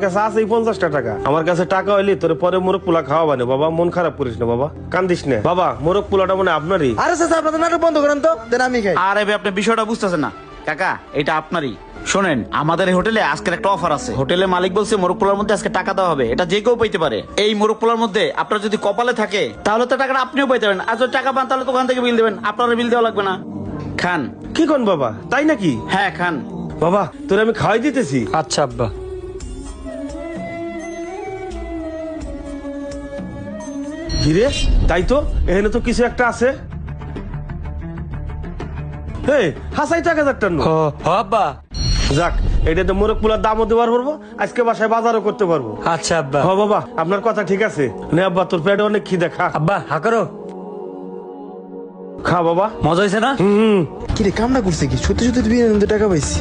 কাছে আছে 50টা টাকা। আমার কাছে টাকা হইলে তোর পরে মোরগ পোলা খাওয়াবা না বাবা, মন খারাপ করিস না বাবা, কান্দিস না বাবা। মোরগ পোলাটা মনে হয় আপনারই। আরে চাচা আপনাদের নাটক বন্ধ করেন তো, দেন আমি খাই। আরে ভাই আপনি বিষয়টা বুঝতেছেন না কাকা, এটা আপনারই। শোনেন, আমাদের এই হোটেলে আজকের একটা অফার আছে। হোটেলের মালিক বলছে মোরগ পোলার মধ্যে আজকে টাকা দেওয়া হবে, এটা যে কেউ পাইতে পারে। এই মোরগ পোলার মধ্যে আপনার যদি কপালে থাকে তাহলে তো টাকাটা আপনিও পাইতে পারেন, আর যদি টাকা পান তাহলে তো ওখান থেকে বিল দেবেন, আপনার বিল দেওয়া লাগবে না। খান। কি কোন বাবা, তাই নাকি? হ্যাঁ খান। বাবা তোরে আমি খাওয়াই দিতেছি। আচ্ছা আব্বা। হিরে, তাই তো, এখানে তো কিছু একটা আছে। হাসাই টাকা যাকটার নো। আব্বা। যাক, এটাতে মোরগ পোলার দামও দেওয়ার পারবো, আজকে বাসায় বাজারও করতে পারবো। আচ্ছা আব্বা। হ বাবা, আপনার কথা ঠিক আছে। নে আব্বা, তোর পেটে অনেক খিদে, খা আব্বা হা করো। খা বাবা। মজা হয়েছে না? কি রে কামটা করছে কি? সত্যি সত্যি 2 টাকা পাইছি।